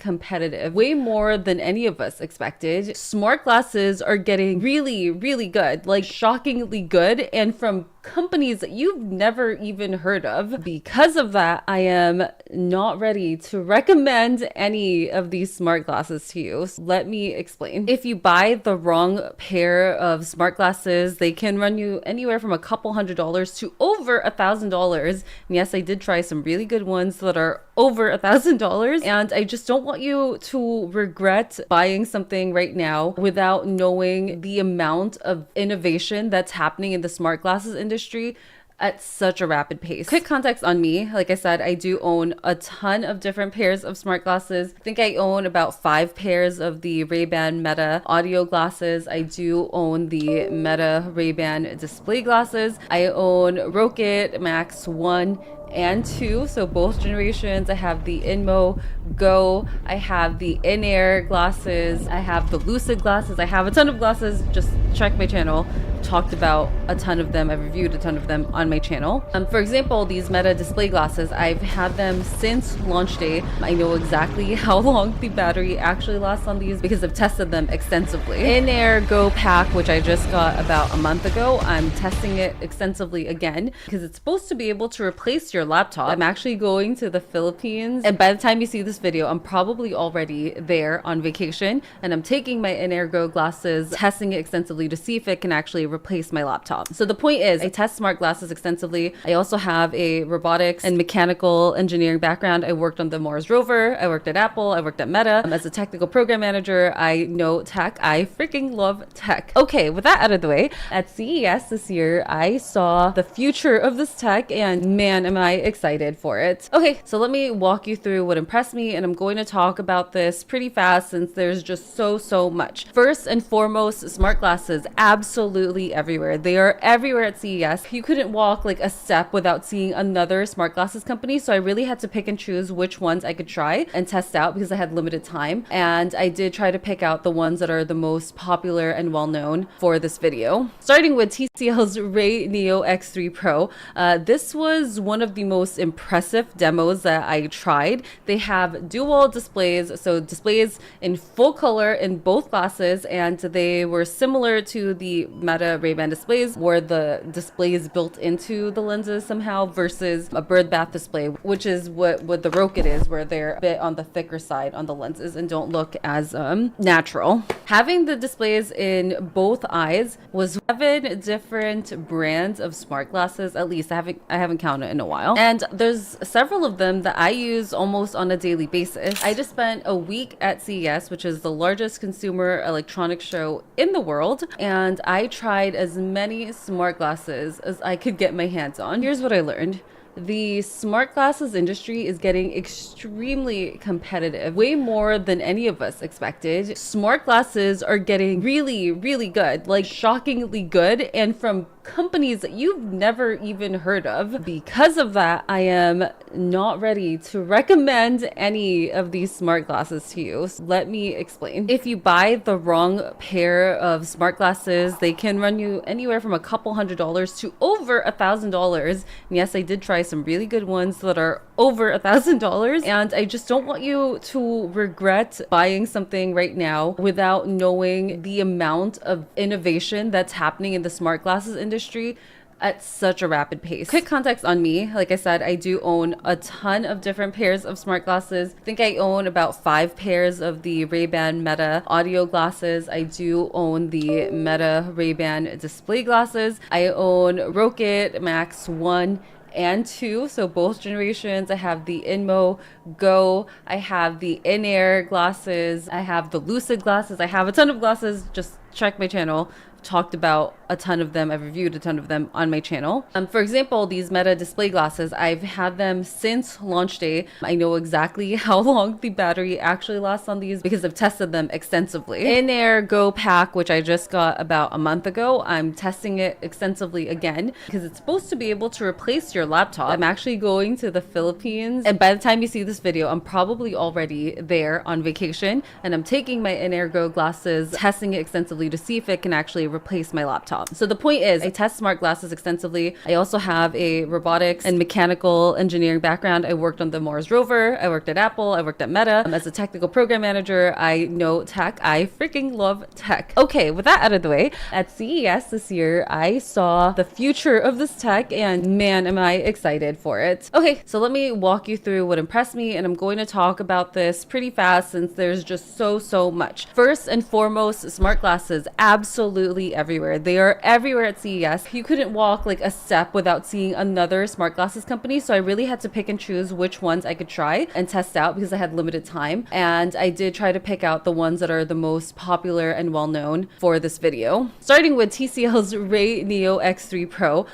competitive, way more than any of us expected. Smart glasses are getting really, really good, like shockingly good, and from companies that you've never even heard of. Because of that, I am not ready to recommend any of these smart glasses to you. So let me explain. If you buy the wrong pair of smart glasses, they can run you anywhere from a couple $100s to over $1,000. And yes, I did try some really good ones that are over $1,000, and I just don't want you to regret buying something right now without knowing the amount of innovation that's happening in the smart glasses industry at such a rapid pace. Quick context on me. Like I said, I do own a ton of different pairs of smart glasses. I think I own about 5 pairs of the Ray-Ban Meta audio glasses. I do own the Meta Ray-Ban display glasses. I own Rocket Max 1 and 2, so both generations. I have the Inmo Go, I have the in-air glasses, I have the Lucid glasses, I have a ton of glasses. Just check my channel. Talked about a ton of them. I've reviewed a ton of them on my channel. For example, these Meta display glasses, I've had them since launch day. I know exactly how long the battery actually lasts on these because I've tested them extensively. In-air Go pack, which I just got about a month ago, I'm testing it extensively again because it's supposed to be able to replace your laptop. I'm actually going to the Philippines, and by the time you see this video, I'm probably already there on vacation, and I'm taking my in-air Go glasses, testing it extensively to see if it can actually replace my laptop. So the point is, I test smart glasses extensively. I also have a robotics and mechanical engineering background. I worked on the Mars rover, I worked at Apple, I worked at Meta. As a technical program manager, I know tech. I freaking love tech. Okay, with that out of the way, at CES this year, I saw the future of this tech, and man, am I excited for it. Okay, so let me walk you through what impressed me, and I'm going to talk about this pretty fast since there's just so much. First and foremost, smart glasses, absolutely everywhere. They are everywhere at CES. You couldn't walk like a step without seeing another smart glasses company, so I really had to pick and choose which ones I could try and test out because I had limited time, and I did try to pick out the ones that are the most popular and well known for this video. Starting with TCL's Ray Neo X3 Pro. This was one of the most impressive demos that I tried. They have dual displays, so displays in full color in both glasses, and they were similar to the Meta Ray-Ban displays, where the display is built into the lenses somehow, versus a bird bath display, which is what the Rocket is, where they're a bit on the thicker side on the lenses and don't look as natural. Having the displays in both eyes was 7 different brands of smart glasses, at least. I haven't counted in a while, and there's several of them that I use almost on a daily basis. I just spent a week at CES, which is the largest consumer electronics show in the world, and I tried as many smart glasses as I could get my hands on. Here's what I learned. The smart glasses industry is getting extremely competitive, way more than any of us expected. Smart glasses are getting really, really good, like shockingly good, and from companies that you've never even heard of. Because of that, I am not ready to recommend any of these smart glasses to you. So let me explain. If you buy the wrong pair of smart glasses, they can run you anywhere from a couple $100s to over $1,000. And yes, I did try some really good ones that are over $1,000, and I just don't want you to regret buying something right now without knowing the amount of innovation that's happening in the smart glasses industry at such a rapid pace. Quick context on me. Like I said, I do own a ton of different pairs of smart glasses. I think I own about 5 pairs of the Ray-Ban Meta audio glasses. I do own the Meta Ray-Ban display glasses. I own Rocket Max 1 and 2, so both generations. I have the Inmo Go, I have the in-air glasses, I have the Lucid glasses, I have a ton of glasses. Just check my channel. Talked about a ton of them. I've reviewed a ton of them on my channel. For example, these Meta display glasses, I've had them since launch day. I know exactly how long the battery actually lasts on these because I've tested them extensively. In-air Go pack, which I just got about a month ago, I'm testing it extensively again because it's supposed to be able to replace your laptop. I'm actually going to the Philippines, and by the time you see this video, I'm probably already there on vacation, and I'm taking my in-air Go glasses, testing it extensively extensively to see if it can actually replace my laptop. So the point is, I test smart glasses extensively. I also have a robotics and mechanical engineering background. I worked on the Mars rover. I worked at Apple. I worked at Meta. As a technical program manager, I know tech. I freaking love tech. Okay, with that out of the way, at CES this year, I saw the future of this tech, and man, am I excited for it. Okay, so let me walk you through what impressed me, and I'm going to talk about this pretty fast since there's just so much. First and foremost, smart glasses, absolutely everywhere. They are everywhere at CES. You couldn't walk like a step without seeing another smart glasses company, so I really had to pick and choose which ones I could try and test out because I had limited time, and I did try to pick out the ones that are the most popular and well known for this video. Starting with TCL's Ray Neo X3 Pro.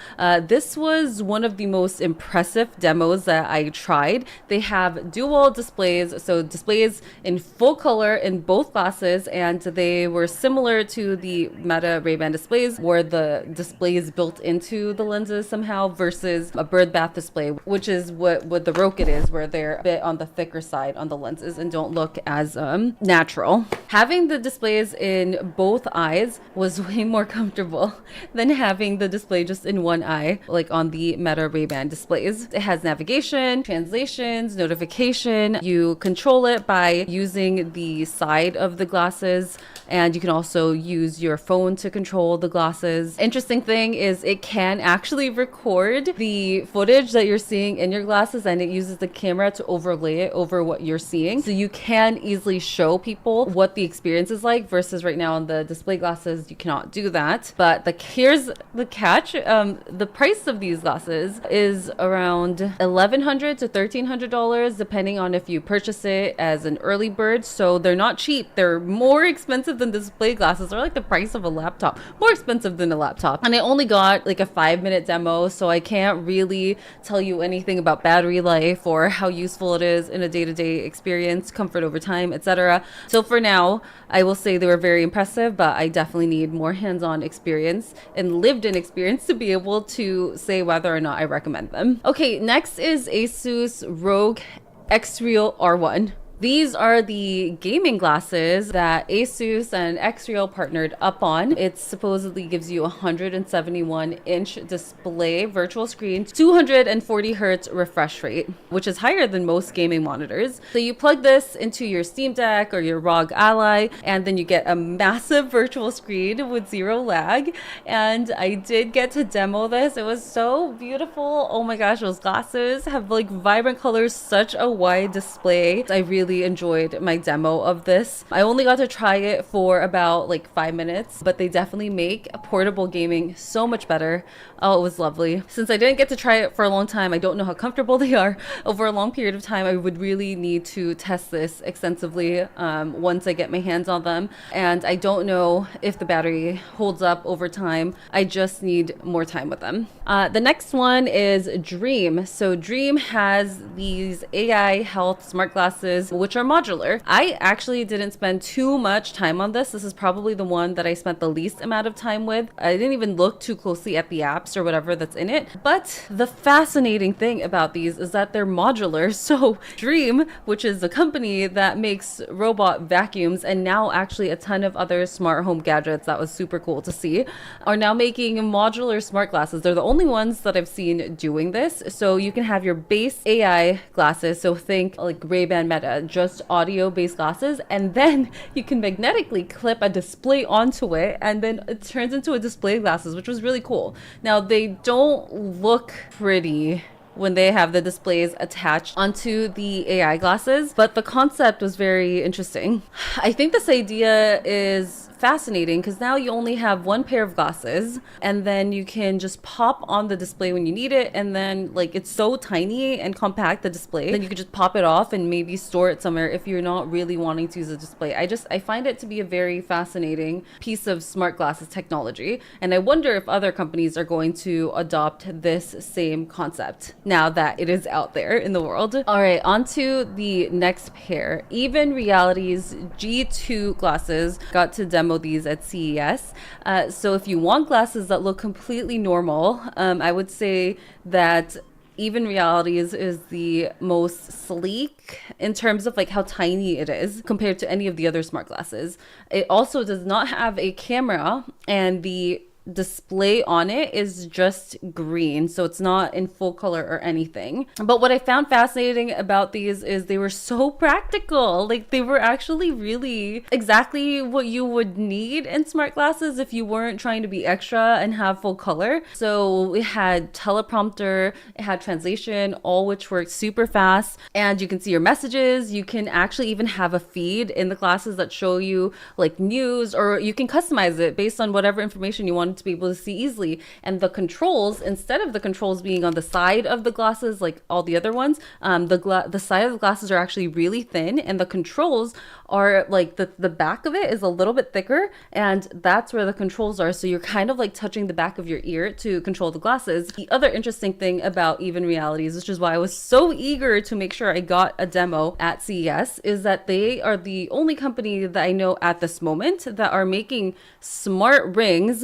This was one of the most impressive demos that I tried. They have dual displays, so displays in full color in both glasses, and they were similar to the Meta Ray-Ban displays, where the display is built into the lenses somehow, versus a bird bath display, which is what the Rocket is, where they're a bit on the thicker side on the lenses and don't look as natural. Having the displays in both eyes was way more comfortable than having the display just in one eye, like on the Meta Ray-Ban displays. It has navigation, translations, notification. You control it by using the side of the glasses, and you can also use your phone to control the glasses. Interesting thing is it can actually record the footage that you're seeing in your glasses, and it uses the camera to overlay it over what you're seeing. So you can easily show people what the experience is like, versus right now on the display glasses, you cannot do that. But here's the catch. The price of these glasses is around $1,100 to $1,300, depending on if you purchase it as an early bird. So they're not cheap. They're more expensive than display glasses. They're like the price of a laptop, more expensive than a laptop. And I only got like a 5-minute demo, so I can't really tell you anything about battery life or how useful it is in a day-to-day experience, comfort over time, etc. So for now, I will say they were very impressive, but I definitely need more hands-on experience and lived-in experience to be able to say whether or not I recommend them. Okay, next is Asus ROG X-Real R1. These are the gaming glasses that Asus and X-Real partnered up on. It supposedly gives you a 171-inch display, virtual screen, 240 hertz refresh rate, which is higher than most gaming monitors. So you plug this into your Steam Deck or your ROG Ally, and then you get a massive virtual screen with zero lag. And I did get to demo this. It was so beautiful. Oh my gosh, those glasses have like vibrant colors, such a wide display. I really enjoyed my demo of this. I only got to try it for about like 5 minutes, but they definitely make portable gaming so much better. Oh, it was lovely. Since I didn't get to try it for a long time, I don't know how comfortable they are over a long period of time. I would really need to test this extensively once I get my hands on them. And I don't know if the battery holds up over time. I just need more time with them. The next one is Dream. So Dream has these AI health smart glasses, which are modular. I actually didn't spend too much time on this. This is probably the one that I spent the least amount of time with. I didn't even look too closely at the apps or whatever that's in it. But the fascinating thing about these is that they're modular. So Dream, which is a company that makes robot vacuums and now actually a ton of other smart home gadgets, that was super cool to see, are now making modular smart glasses. They're the only ones that I've seen doing this. So you can have your base AI glasses, so think like Ray-Ban Meta, just audio based glasses, and then you can magnetically clip a display onto it, and then it turns into a display glasses, which was really cool. Now they don't look pretty when they have the displays attached onto the AI glasses, but the concept was very interesting. I think this idea is fascinating because now you only have one pair of glasses, and then you can just pop on the display when you need it, and then like it's so tiny and compact, the display, then you could just pop it off and maybe store it somewhere if you're not really wanting to use a display. I find it to be a very fascinating piece of smart glasses technology, and I wonder if other companies are going to adopt this same concept now that it is out there in the world. All right, on to the next pair. Even Reality's G2 glasses. Got to demo these at CES. So if you want glasses that look completely normal, I would say that Even Realities is the most sleek in terms of like how tiny it is compared to any of the other smart glasses. It also does not have a camera, and the display on it is just green, so it's not in full color or anything. But what I found fascinating about these is they were so practical. Like, they were actually really exactly what you would need in smart glasses if you weren't trying to be extra and have full color. So it had teleprompter, it had translation, all which worked super fast, and you can see your messages. You can actually even have a feed in the glasses that show you like news, or you can customize it based on whatever information you want to be able to see easily. And the controls, instead of the controls being on the side of the glasses like all the other ones, the side of the glasses are actually really thin, and the controls are like the back of it is a little bit thicker, and that's where the controls are. So you're kind of like touching the back of your ear to control the glasses. The other interesting thing about Even Realities, which is why I was so eager to make sure I got a demo at CES, is that they are the only company that I know at this moment that are making smart rings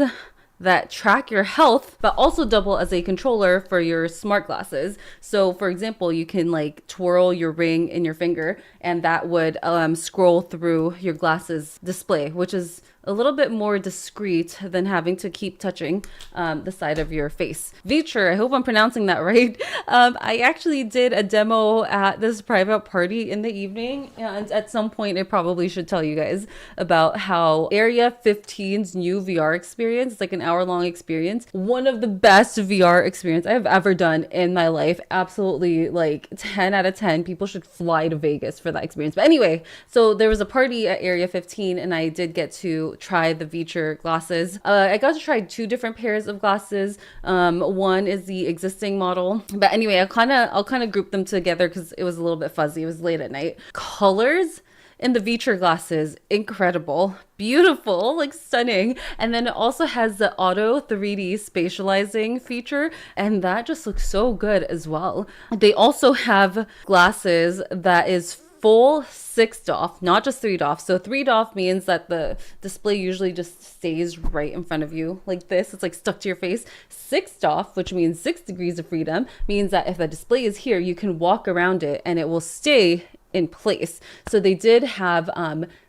that track your health but also double as a controller for your smart glasses. So for example, you can like twirl your ring in your finger, and that would scroll through your glasses display, which is a little bit more discreet than having to keep touching the side of your face. Vitre, I hope I'm pronouncing that right. I actually did a demo at this private party in the evening, and at some point I probably should tell you guys about how Area 15's new VR experience, it's like an hour-long experience, one of the best VR experience I've ever done in my life. Absolutely, like 10 out of 10. People should fly to Vegas for that experience. But anyway, so there was a party at Area 15, and I did get to try the Vitre glasses. I got to try 2 different pairs of glasses. One is the existing model, but anyway, I'll kind of group them together because it was a little bit fuzzy. It was late at night. Colors in the Vitre glasses, incredible, beautiful, like stunning. And then it also has the auto 3D spatializing feature, and that just looks so good as well. They also have glasses that is full 6 DoF, not just 3 DoF. So 3 DoF means that the display usually just stays right in front of you like this. It's like stuck to your face. 6 DoF, which means 6 degrees of freedom, means that if the display is here, you can walk around it and it will stay in place. So they did have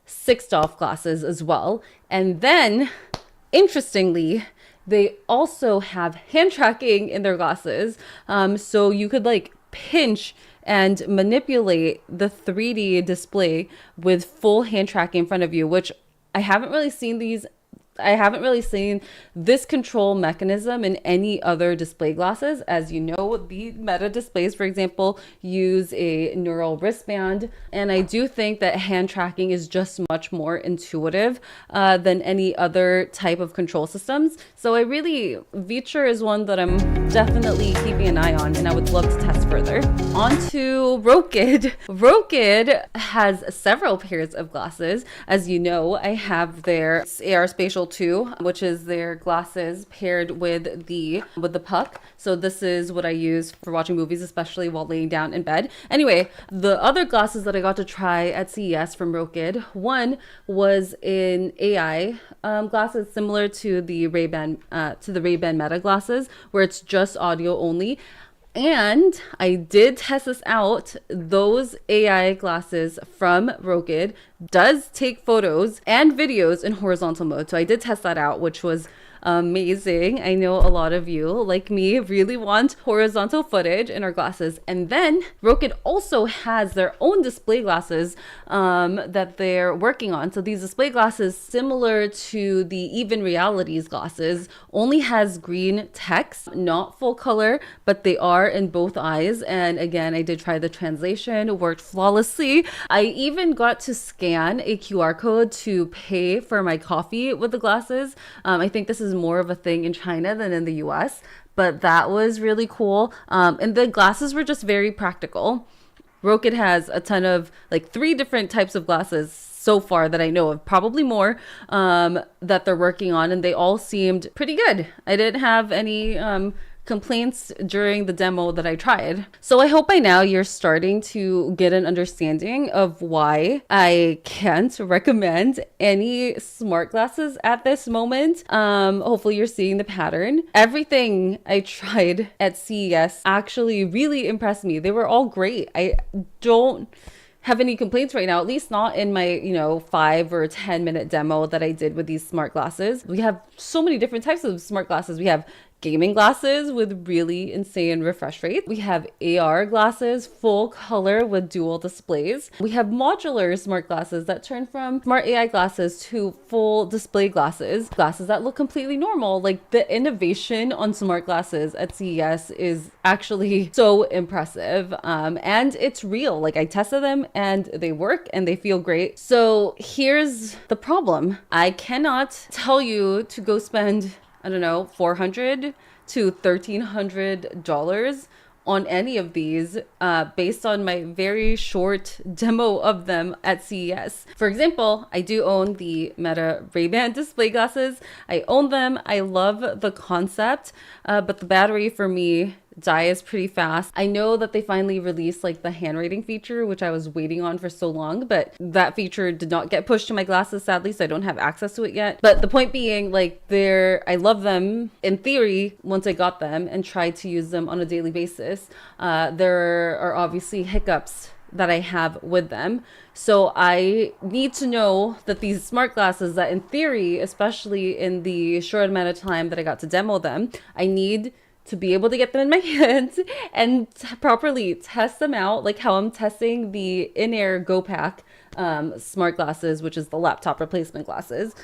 6 DoF glasses as well. And then, interestingly, they also have hand tracking in their glasses. So you could like pinch and manipulate the 3D display with full hand tracking in front of you, which I haven't really seen this control mechanism in any other display glasses. As you know, the Meta displays, for example, use a neural wristband, and I do think that hand tracking is just much more intuitive than any other type of control systems. So Vitre is one that I'm definitely keeping an eye on, and I would love to test further. On to Rokid. Rokid has several pairs of glasses. As you know, I have their AR Spatial 2, which is their glasses paired with the puck. So this is what I use for watching movies, especially while laying down in bed. Anyway, the other glasses that I got to try at CES from Rokid, one was in AI glasses similar to the Ray-Ban Meta glasses, where it's just audio only. And I did test this out. Those AI glasses from Rokid does take photos and videos in horizontal mode. So I did test that out, which was amazing. I know a lot of you, like me, really want horizontal footage in our glasses. And then Rokid also has their own display glasses that they're working on. So these display glasses, similar to the Even Realities glasses, only has green text, not full color, but they are in both eyes. And again, I did try the translation, it worked flawlessly. I even got to scan a QR code to pay for my coffee with the glasses. I think this is more of a thing in China than in the US, but that was really cool. And the glasses were just very practical. Rokid has a ton of, like 3 different types of glasses so far that I know of, probably more, that they're working on, and they all seemed pretty good. I didn't have any complaints during the demo that I tried. So I hope by now you're starting to get an understanding of why I can't recommend any smart glasses at this moment. Hopefully you're seeing the pattern. Everything I tried at CES actually really impressed me. They were all great. I don't have any complaints right now, at least not in my 5 or 10 minute demo that I did with these smart glasses. We have so many different types of smart glasses. We have gaming glasses with really insane refresh rate. We have AR glasses, full color with dual displays. We have modular smart glasses that turn from smart AI glasses to full display glasses, glasses that look completely normal. Like, the innovation on smart glasses at CES is actually so impressive. And it's real. Like, I tested them and they work and they feel great. So here's the problem. I cannot tell you to go spend, I don't know, $400 to $1,300 on any of these based on my very short demo of them at CES. For example, I do own the Meta Ray-Ban display glasses. I own them. I love the concept, but the battery for me dies pretty fast. I know that they finally released like the handwriting feature, which I was waiting on for so long, but that feature did not get pushed to my glasses, sadly, so I don't have access to it yet. But the point being, like, I love them in theory once I got them and tried to use them on a daily basis. There are obviously hiccups that I have with them. So I need to know that these smart glasses that in theory, especially in the short amount of time that I got to demo them, I need to be able to get them in my hands and properly test them out, like how I'm testing the in-air Go Pack smart glasses, which is the laptop replacement glasses,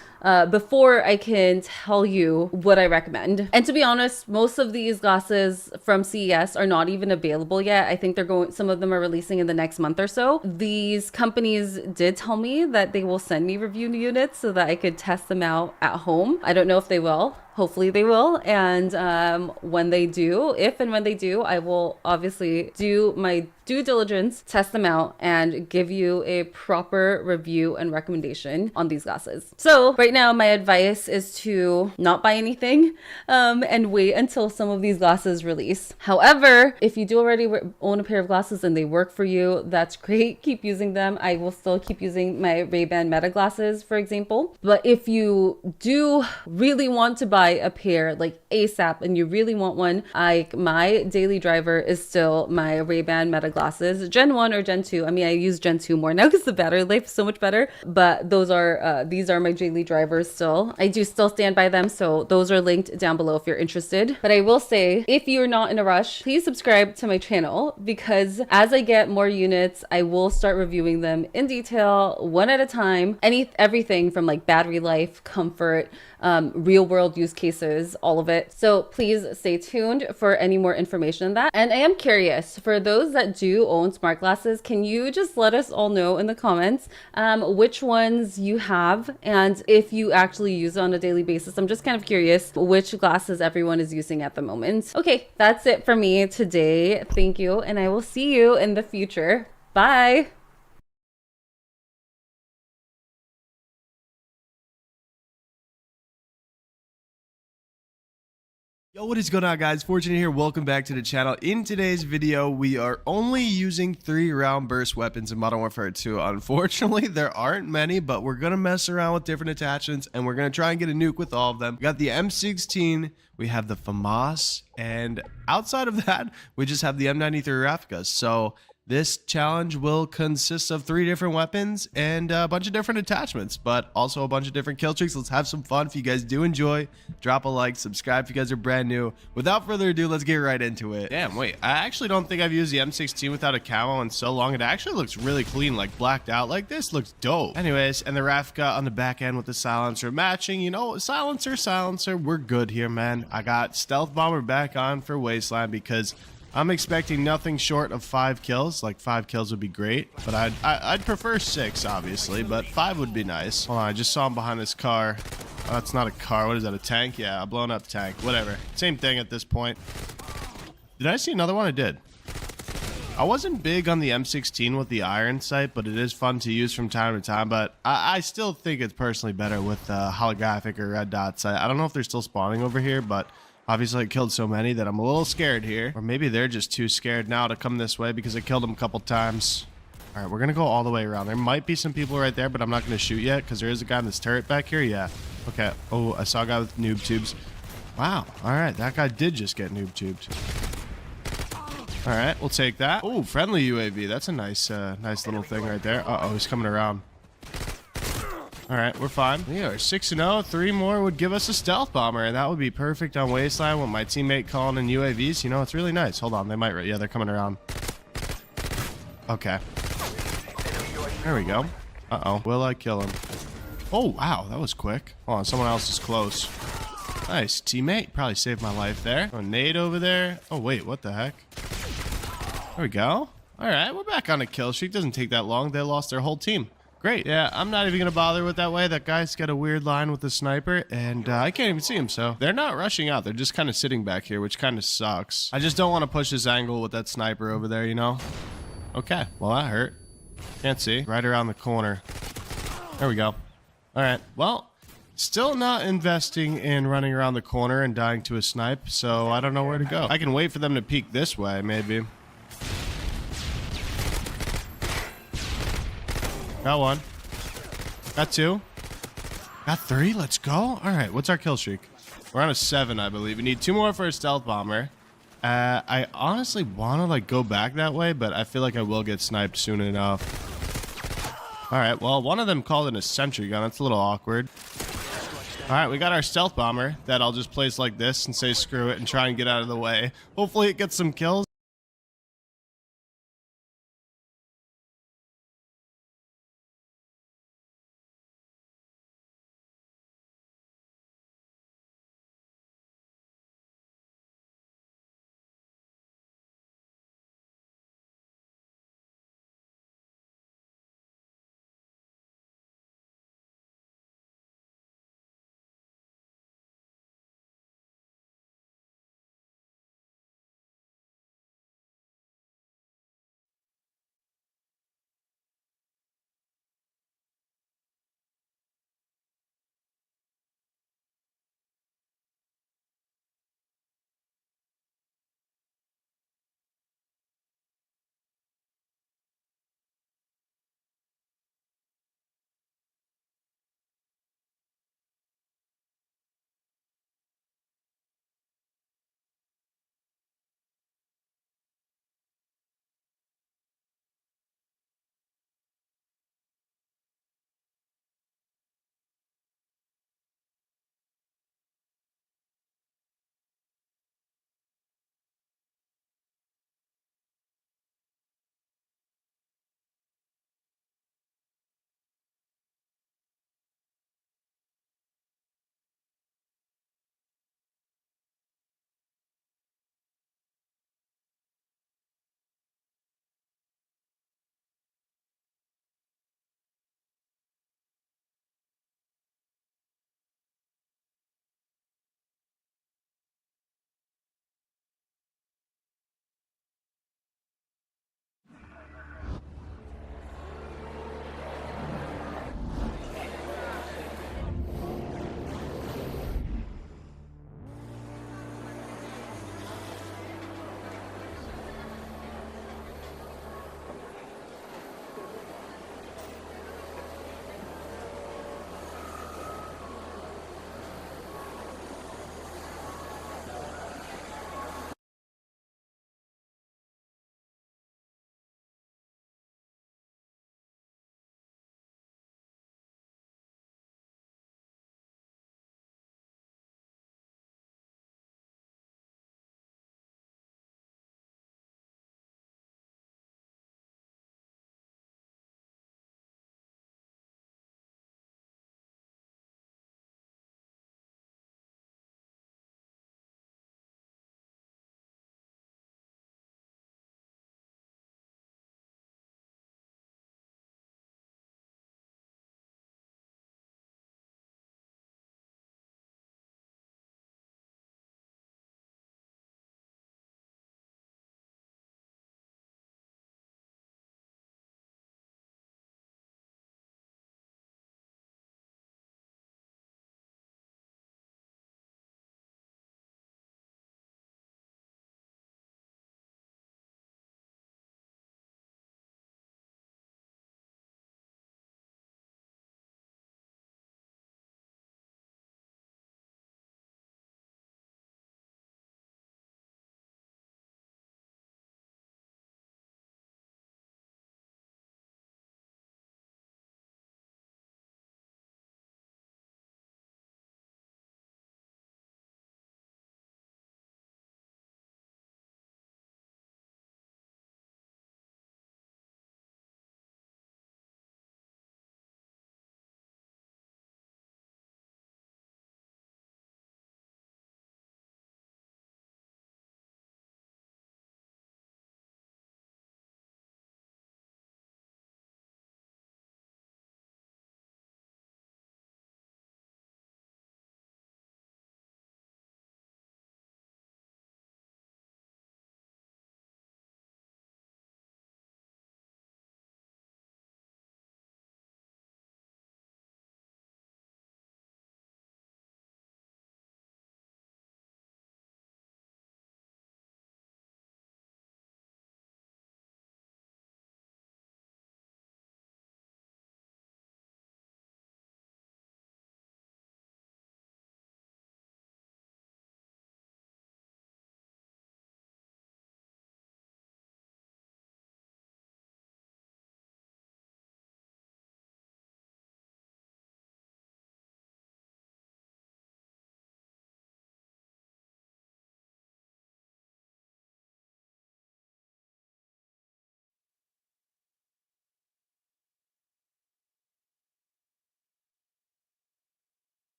before I can tell you what I recommend. And to be honest, most of these glasses from CES are not even available yet. I think some of them are releasing in the next month or so. These companies did tell me that they will send me review units so that I could test them out at home. I don't know if they will. Hopefully they will. And when they do, if and when they do, I will obviously do my due diligence, test them out, and give you a proper review and recommendation on these glasses. So right now, my advice is to not buy anything and wait until some of these glasses release. However, if you do already own a pair of glasses and they work for you, that's great. Keep using them. I will still keep using my Ray-Ban Meta glasses, for example. But if you do really want to buy a pair like ASAP and you really want one, my daily driver is still my Ray-Ban Meta glasses, Gen 1 or Gen 2. I mean, I use Gen 2 more now because the battery life is so much better, but these are my daily drivers still. I do still stand by them, so those are linked down below if you're interested. But I will say, if you're not in a rush, please subscribe to my channel, because as I get more units, I will start reviewing them in detail, one at a time. Everything from like battery life, comfort, real world use cases, all of it. So please stay tuned for any more information on that. And I am curious, for those that do own smart glasses, can you just let us all know in the comments which ones you have and if you actually use it on a daily basis? I'm just kind of curious which glasses everyone is using at the moment. Okay, that's it for me today. Thank you, and I will see you in the future. Bye. Yo, what is going on, guys? Fortunate here. Welcome back to the channel. In today's video, we are only using 3-round burst weapons in Modern Warfare 2. Unfortunately, there aren't many, but we're gonna mess around with different attachments and we're gonna try and get a nuke with all of them. We got the M16, we have the FAMAS, and outside of that, we just have the M93 Rafka. So this challenge will consist of 3 different weapons and a bunch of different attachments, but also a bunch of different kill streaks. Let's have some fun. If you guys do enjoy, drop a like, subscribe if you guys are brand new. Without further ado, let's get right into it. Damn, wait, I actually don't think I've used the M16 without a camo in so long. It actually looks really clean, like blacked out. Like, this looks dope. Anyways, and the Rafka on the back end with the silencer matching. You know, silencer, we're good here, man. I got Stealth Bomber back on for Wasteland because I'm expecting nothing short of 5 kills. Like, 5 kills would be great, but I'd prefer 6, obviously, but 5 would be nice. Hold on, I just saw him behind this car. Oh, that's not a car. What is that, a tank? Yeah, a blown up tank. Whatever. Same thing at this point. Did I see another one? I did. I wasn't big on the M16 with the iron sight, but it is fun to use from time to time. But I still think it's personally better with holographic or red dots. I don't know if they're still spawning over here, but Obviously, I killed so many that I'm a little scared here. Or maybe they're just too scared now to come this way because I killed them a couple times. All right, we're going to go all the way around. There might be some people right there, but I'm not going to shoot yet because there is a guy in this turret back here. Yeah. Okay. Oh, I saw a guy with noob tubes. Wow. All right. That guy did just get noob tubed. All right. We'll take that. Oh, friendly UAV. That's a nice little thing right there. Uh-oh, he's coming around. All right, we're fine. We are 6-0. 3 more would give us a stealth bomber, and that would be perfect on waistline with my teammate calling in UAVs. You know, it's really nice. Hold on, they might. Yeah, they're coming around. Okay. There we go. Uh-oh. Will I kill him? Oh, wow, that was quick. Hold on, someone else is close. Nice, teammate. Probably saved my life there. Oh, nade over there. Oh, wait, what the heck? There we go. All right, we're back on a kill streak. Doesn't take that long. They lost their whole team. Great. Yeah, I'm not even going to bother with that way. That guy's got a weird line with the sniper, and I can't even see him, so they're not rushing out. They're just kind of sitting back here, which kind of sucks. I just don't want to push this angle with that sniper over there, you know? Okay, well, that hurt. Can't see. Right around the corner. There we go. All right, well, still not investing in running around the corner and dying to a snipe, so I don't know where to go. I can wait for them to peek this way, maybe. Got 1. Got 2. Got 3. Let's go. All right. What's our kill streak? We're on a 7, I believe. We need 2 more for a stealth bomber. I honestly want to like go back that way, but I feel like I will get sniped soon enough. All right. Well, one of them called it a sentry gun. That's a little awkward. All right. We got our stealth bomber that I'll just place like this and say screw it and try and get out of the way. Hopefully it gets some kills.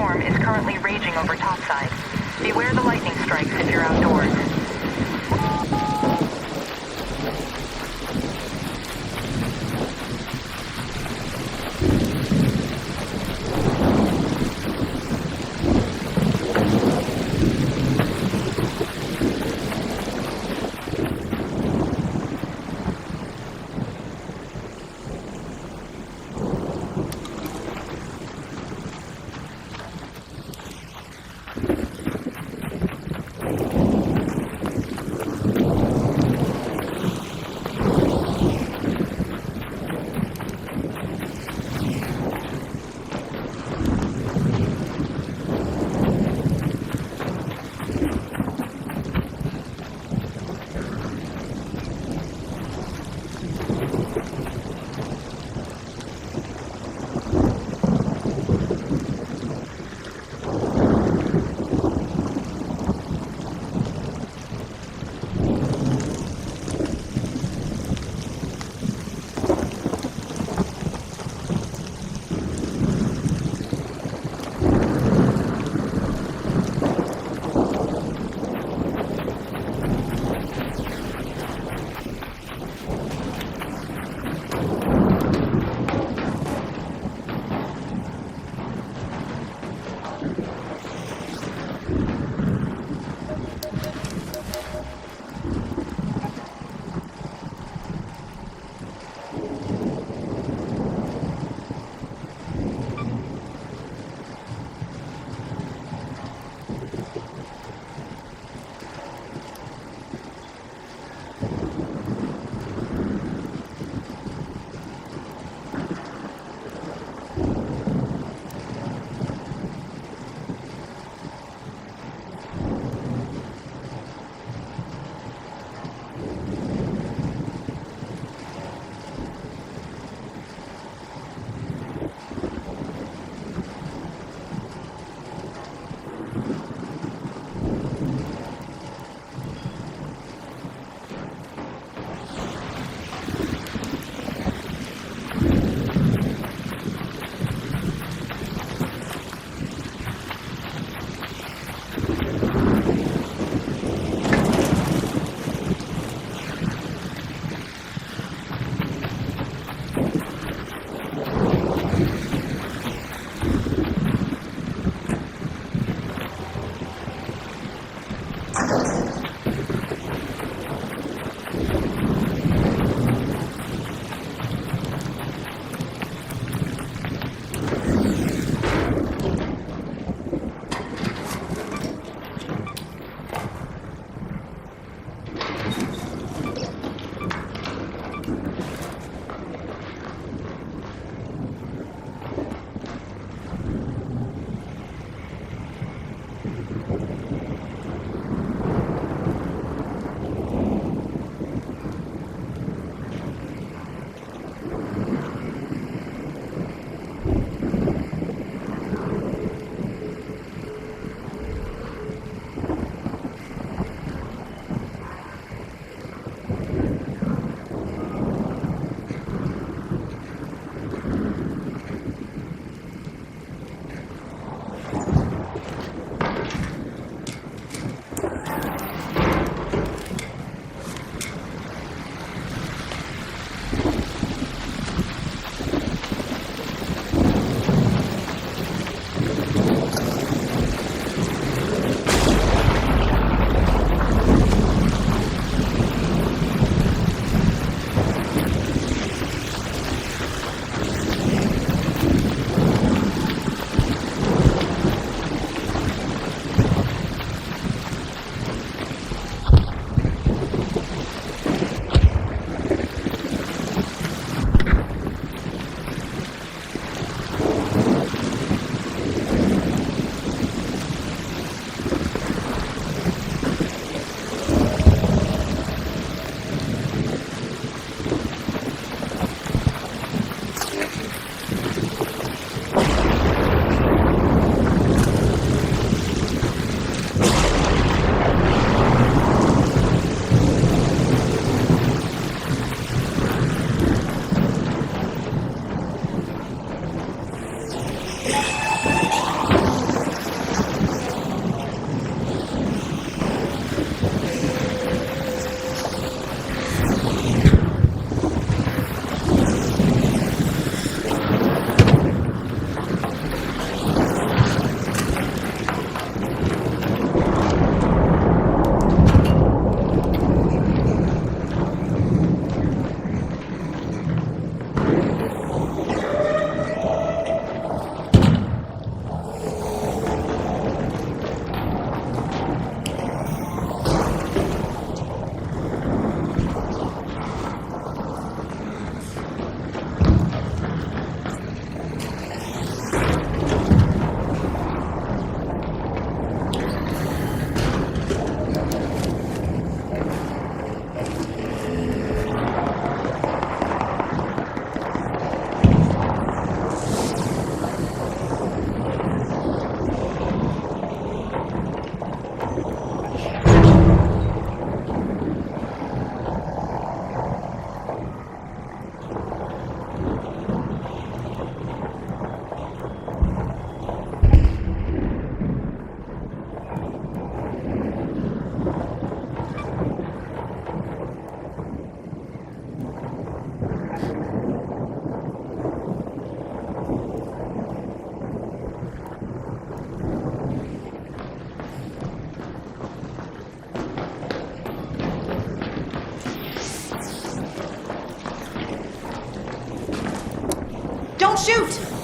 storm is currently raging over topside. Beware the lightning strikes if you're outdoors. Don't shoot!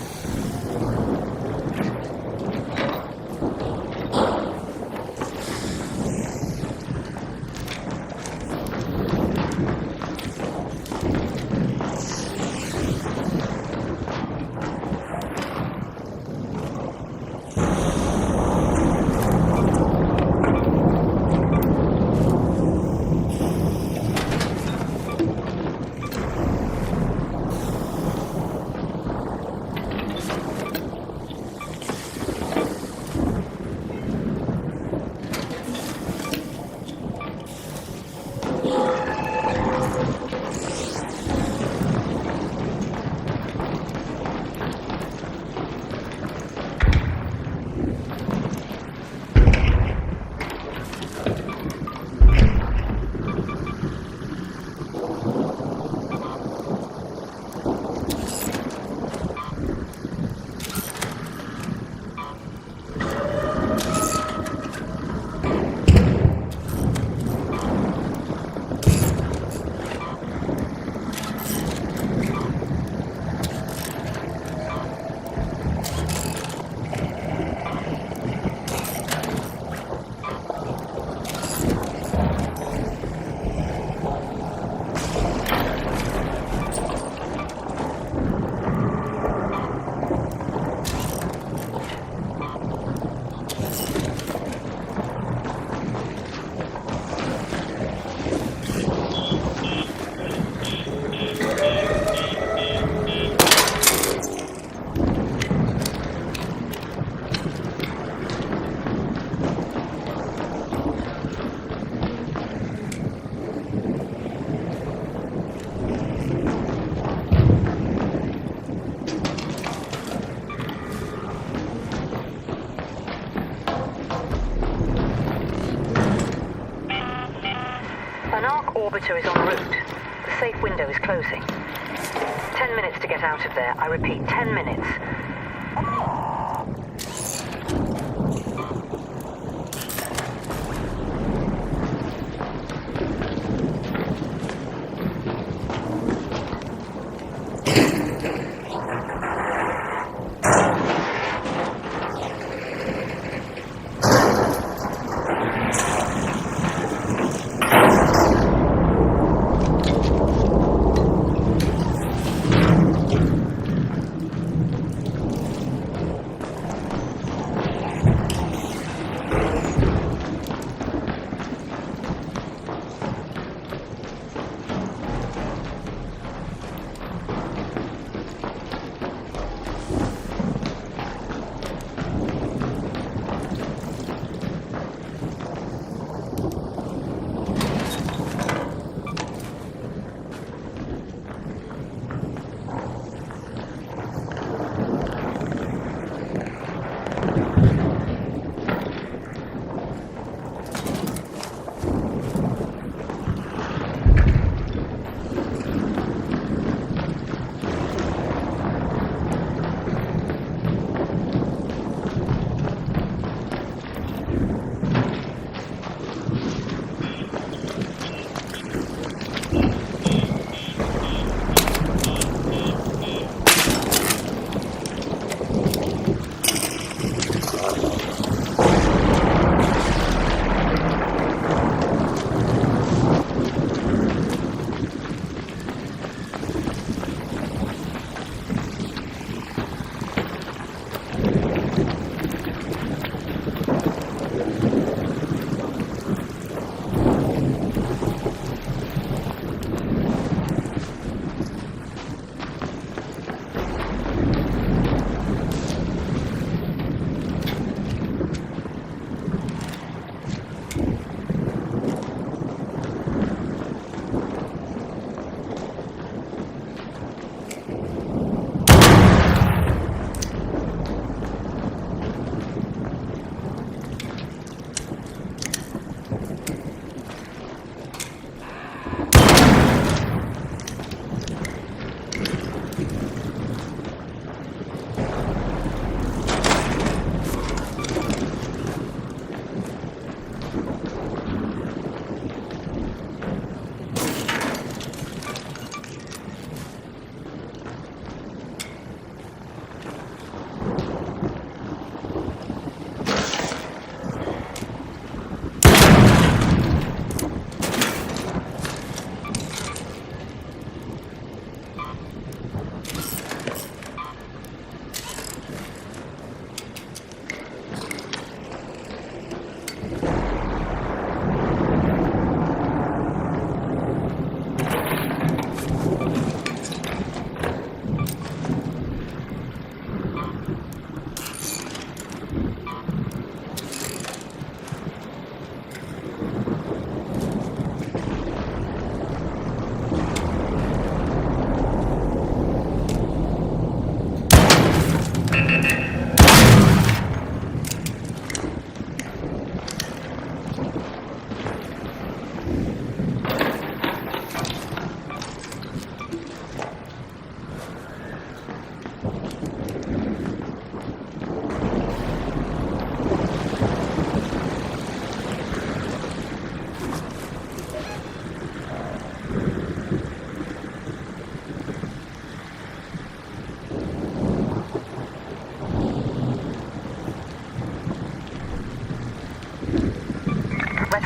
An arc orbiter is en route. The safe window is closing. 10 minutes to get out of there. I repeat, 10 minutes.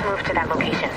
Move to that location.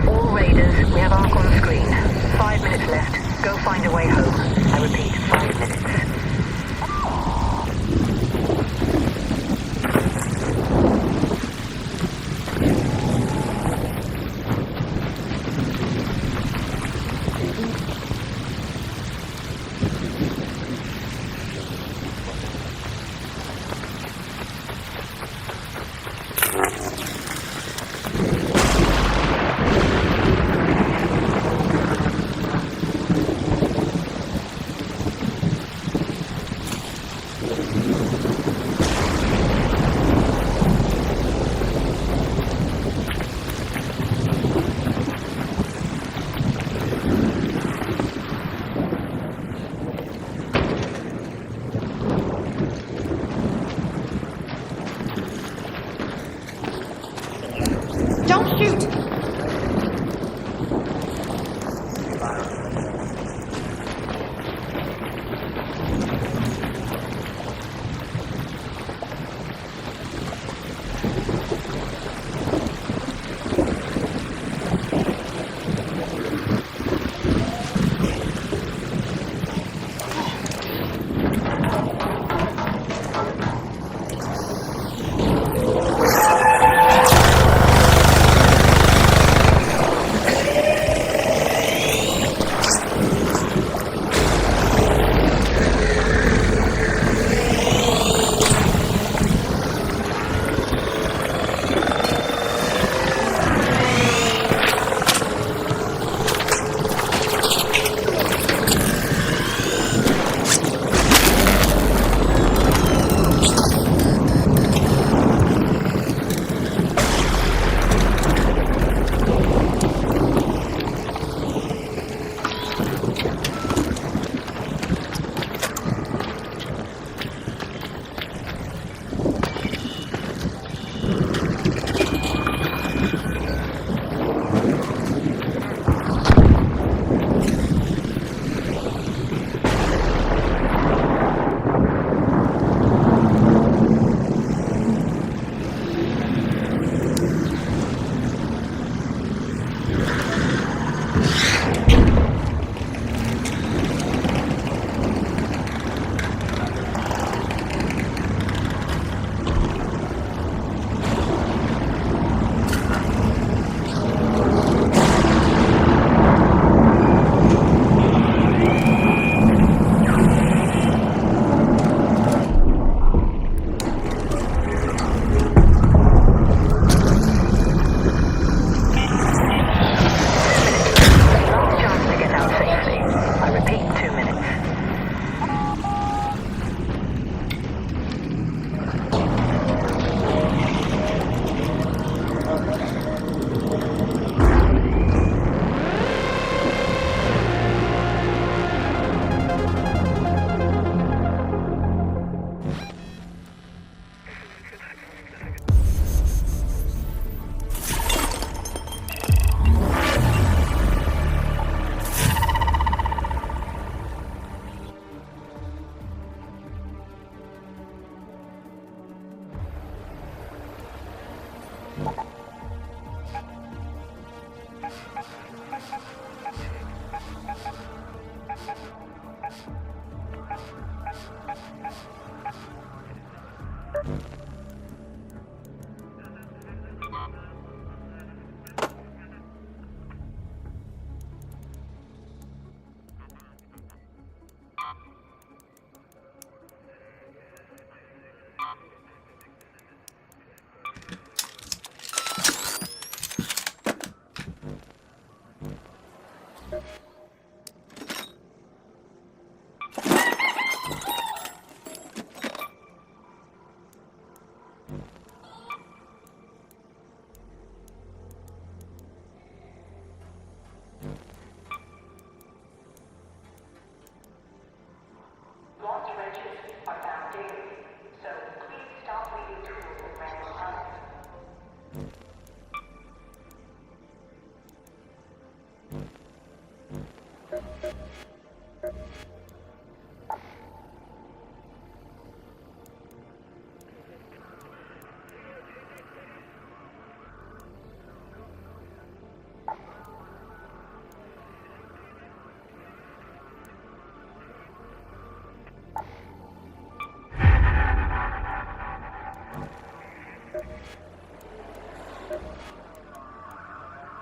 All raiders, we have Ark on screen. 5 minutes left. Go find a way home. I repeat, 5 minutes.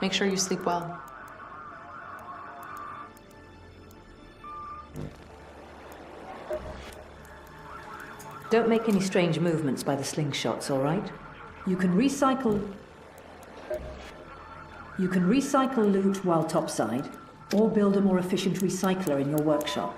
Make sure you sleep well. Don't make any strange movements by the slingshots, all right? You can recycle loot while topside, or build a more efficient recycler in your workshop.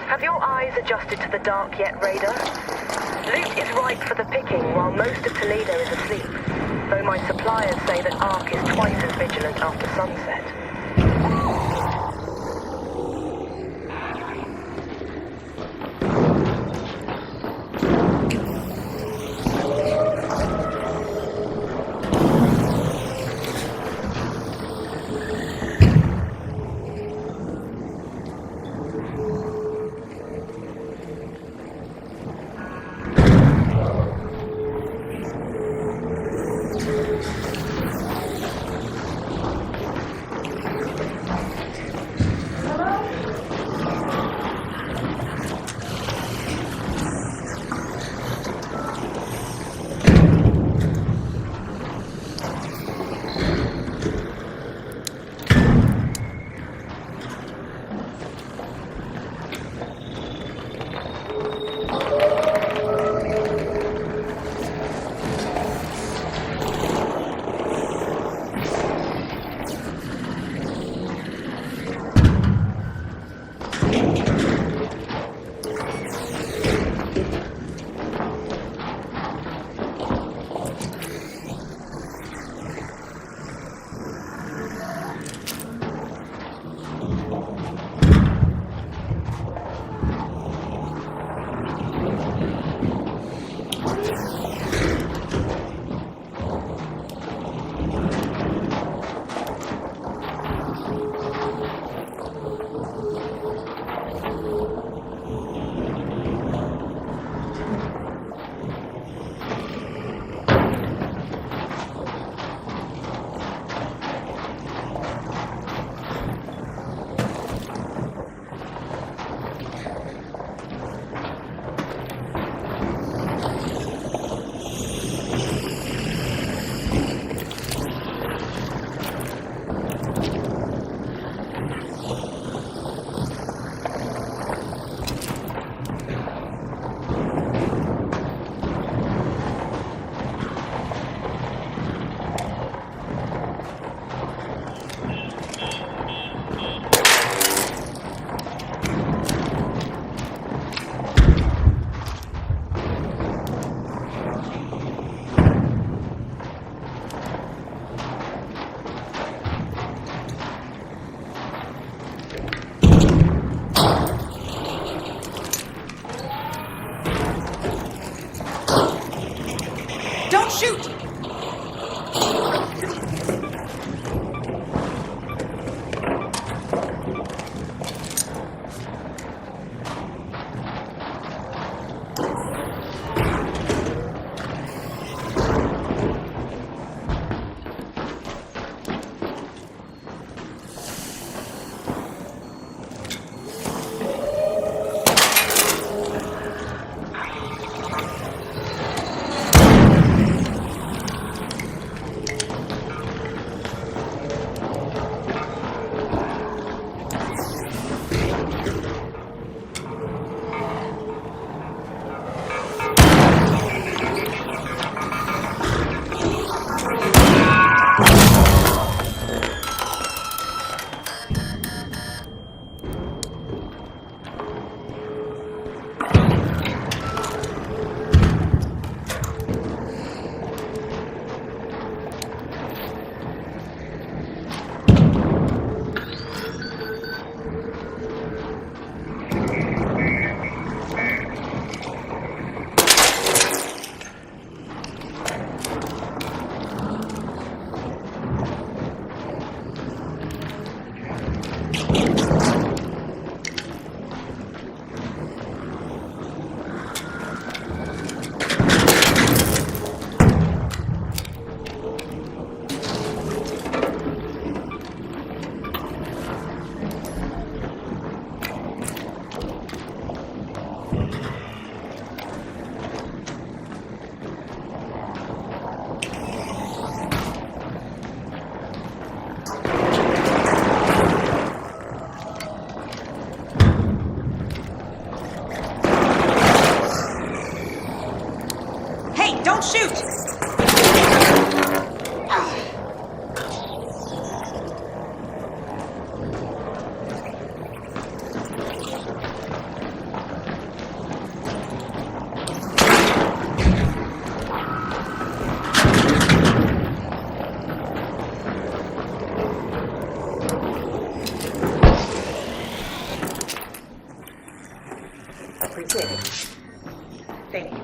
Have your eyes adjusted to the dark yet, Raider? Loot is ripe for the picking while most of Toledo is asleep, though my suppliers say that Ark is twice as vigilant after sunset. Don't shoot! Hey, don't shoot! Appreciate it. Thank you.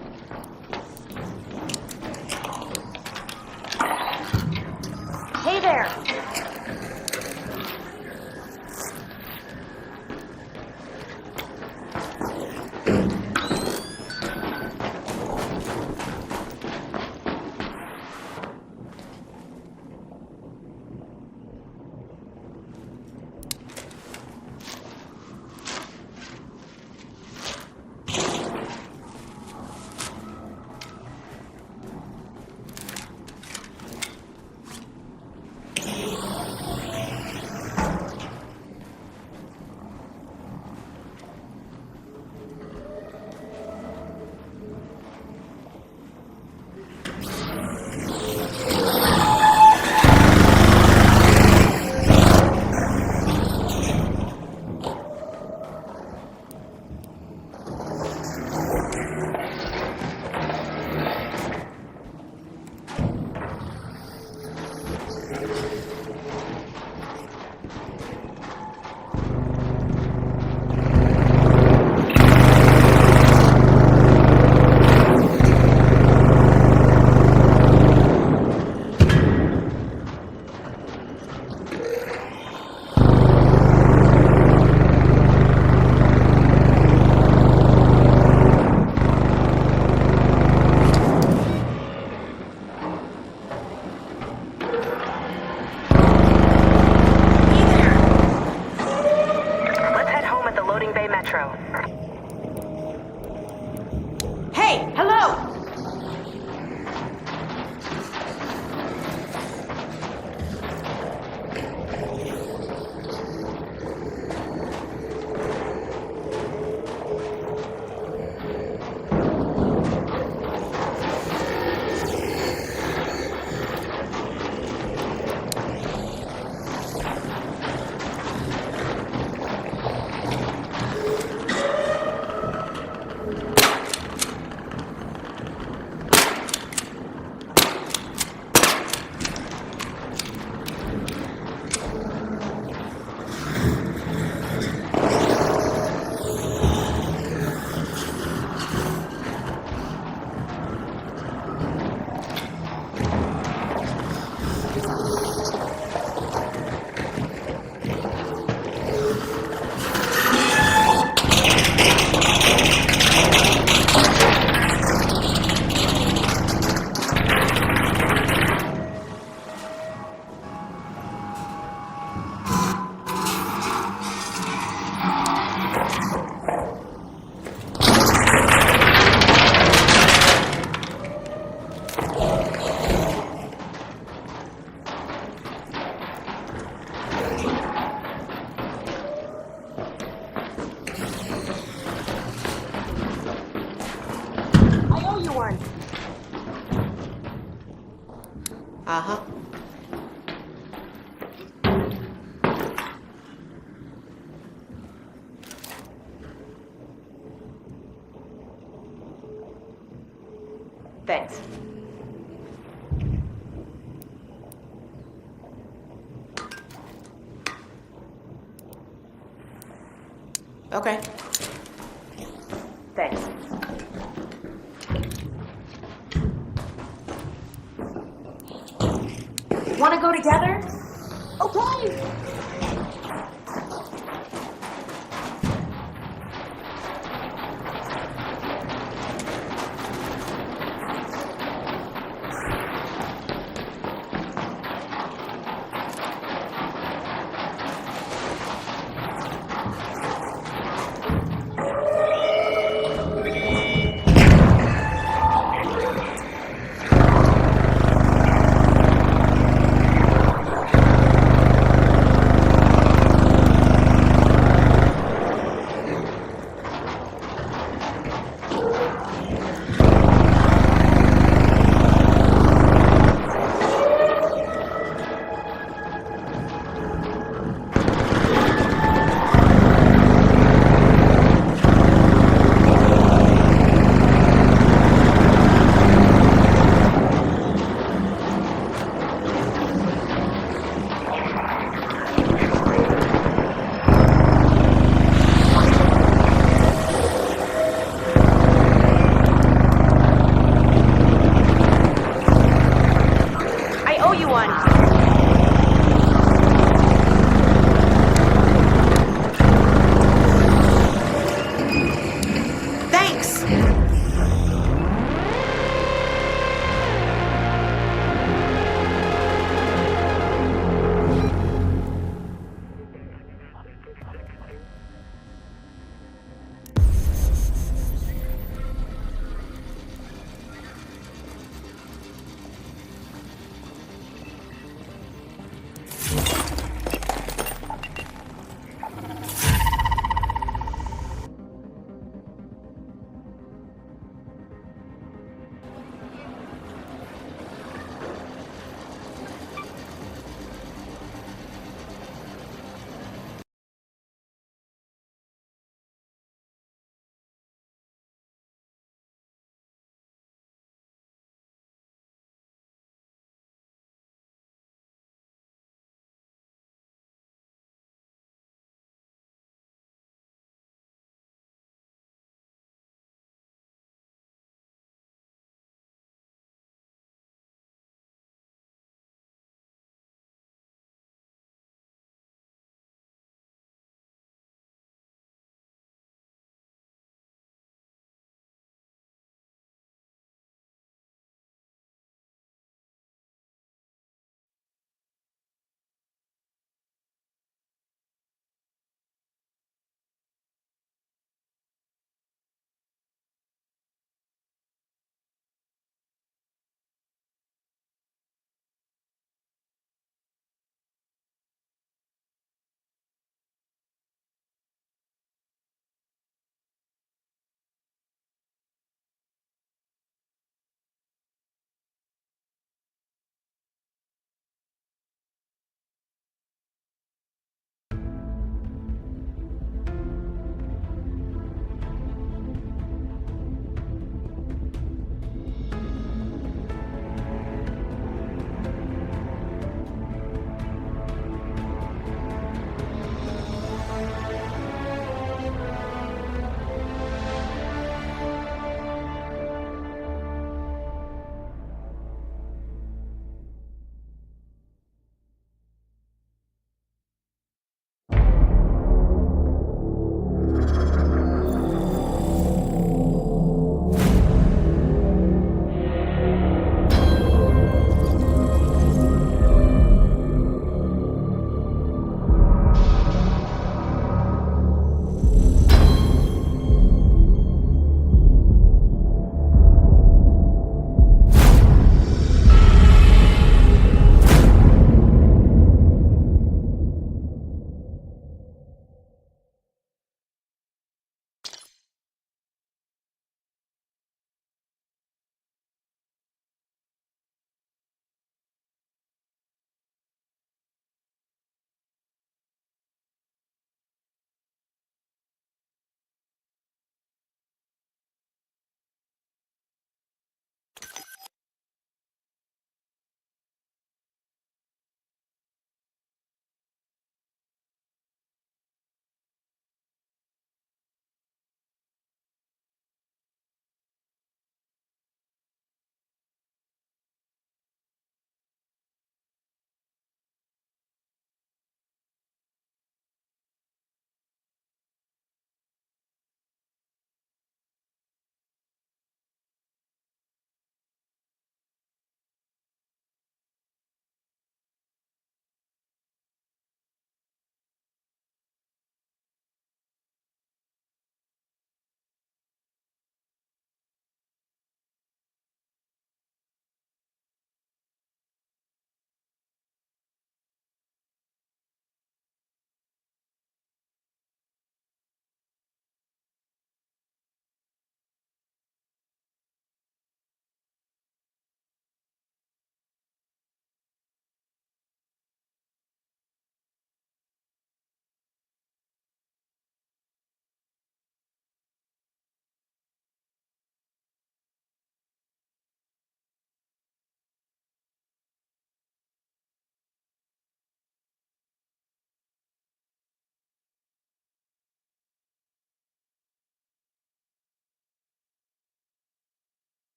Uh-huh. Thanks. Okay. Thanks. Want to go together? Okay.